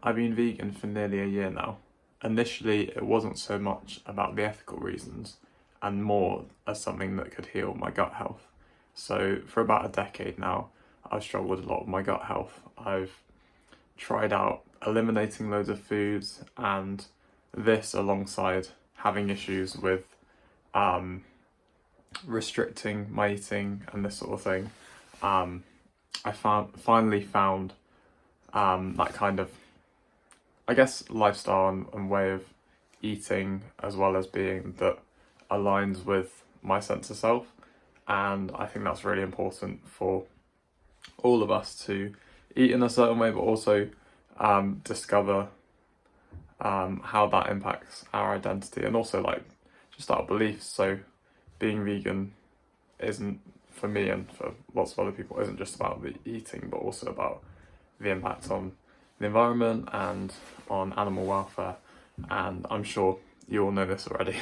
I've been vegan for nearly a year now. Initially, it wasn't so much about the ethical reasons and more as something that could heal my gut health. So, for about a decade now, I've struggled a lot with my gut health. I've tried out eliminating loads of foods, and this alongside having issues with restricting my eating and this sort of thing. I finally found that kind of, I guess, lifestyle and way of eating as well as being that aligns with my sense of self. And I think that's really important for all of us to eat in a certain way, but also discover how that impacts our identity and also like just our beliefs. So being vegan isn't, for me and for lots of other people, isn't just about the eating, but also about the impact on the environment and on animal welfare. And I'm sure you all know this already.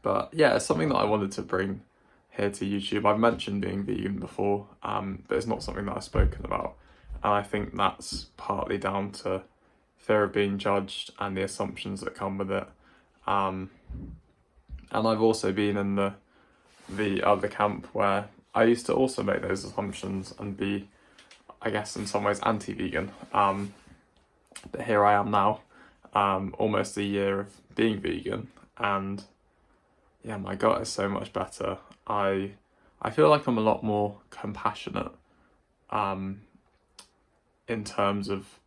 But yeah, it's something that I wanted to bring here to YouTube. I've mentioned being vegan before, but it's not something that I've spoken about. And I think that's partly down to fear of being judged and the assumptions that come with it. And I've also been in the other camp where I used to also make those assumptions and be, I guess, in some ways anti-vegan. But here I am now, almost a year of being vegan, and yeah, my gut is so much better. I feel like I'm a lot more compassionate in terms of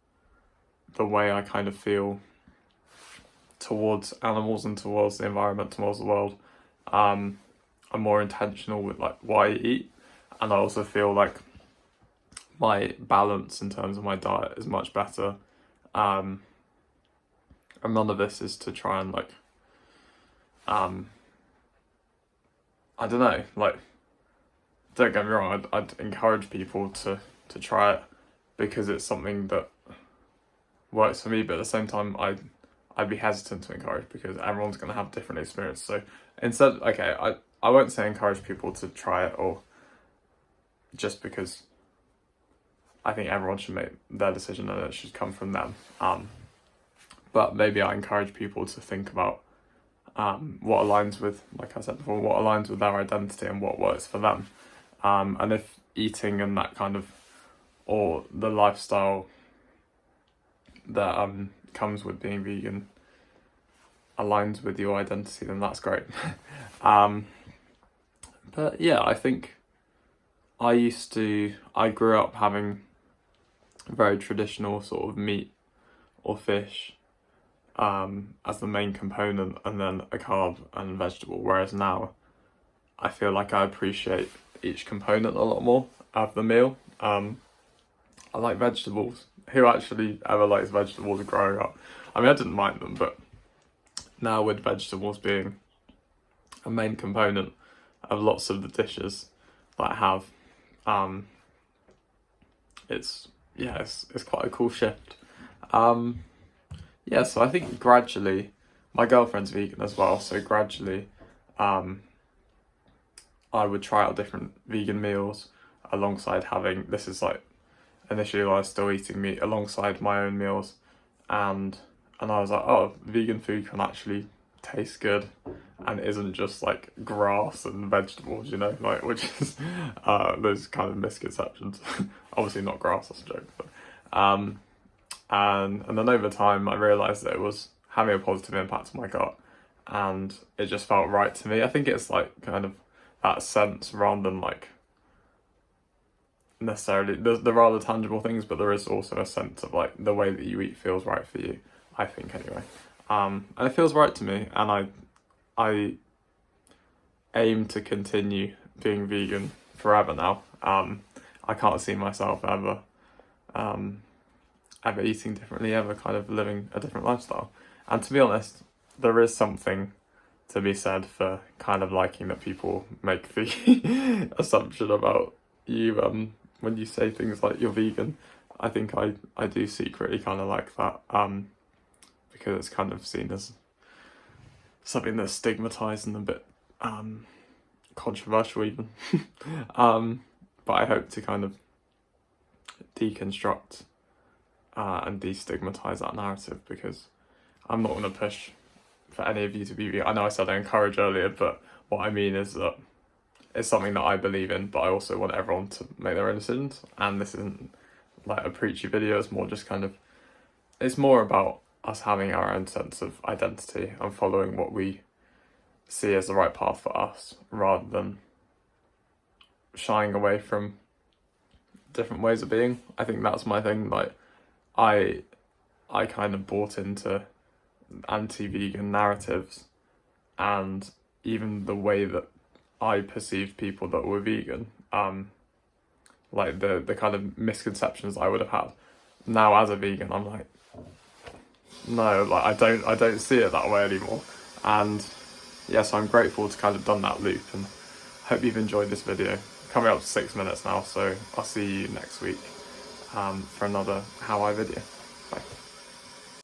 the way I kind of feel towards animals and towards the environment, towards the world. I'm more intentional with like what I eat, and I also feel like my balance in terms of my diet is much better. And none of this is to try and like I don't know, like, don't get me wrong, I'd encourage people to try it because it's something that works for me, but at the same time I'd be hesitant to encourage because everyone's going to have different experiences. So instead, okay, I won't say encourage people to try it, or just because I think everyone should make their decision and it should come from them. But maybe I encourage people to think about what aligns with, like I said before, what aligns with their identity and what works for them. And if eating and that kind of, or the lifestyle that comes with being vegan aligns with your identity, then that's great. But yeah, I think I grew up having very traditional sort of meat or fish as the main component, and then a carb and vegetable, whereas now I feel like I appreciate each component a lot more of the meal. I like vegetables. Who actually ever likes vegetables growing up? I mean, I didn't mind them, but now with vegetables being a main component of lots of the dishes that I have, it's quite a cool shift. Yeah, so I think gradually, my girlfriend's vegan as well, so gradually I would try out different vegan meals alongside having, this is like, initially I was still eating meat alongside my own meals, and I was like, oh, vegan food can actually taste good and it isn't just like grass and vegetables, you know, like, which is those kind of misconceptions. Obviously not grass, that's a joke, but and then over time I realised that it was having a positive impact on my gut, and it just felt right to me. I think it's like kind of that sense rather than like necessarily the rather tangible things, but there is also a sense of like the way that you eat feels right for you, I think anyway. And it feels right to me, and I aim to continue being vegan forever now. I can't see myself ever eating differently, ever kind of living a different lifestyle. And to be honest, there is something to be said for kind of liking that people make the assumption about you when you say things like you're vegan. I think I do secretly kind of like that, because it's kind of seen as something that's stigmatized and a bit controversial even. But I hope to kind of deconstruct and destigmatise that narrative, because I'm not going to push for any of you to be vegan. I know I said I encourage earlier, but what I mean is that it's something that I believe in, but I also want everyone to make their own decisions. And this isn't like a preachy video, it's more just kind of, it's more about us having our own sense of identity and following what we see as the right path for us, rather than shying away from different ways of being. I think that's my thing. Like, I kind of bought into anti-vegan narratives, and even the way that I perceived people that were vegan, like the kind of misconceptions I would have had. Now as a vegan, I'm like, no, like I don't see it that way anymore. And yes, I'm grateful to kind of done that loop, and hope you've enjoyed this video. Coming up to 6 minutes now, so I'll see you next week for another How I video.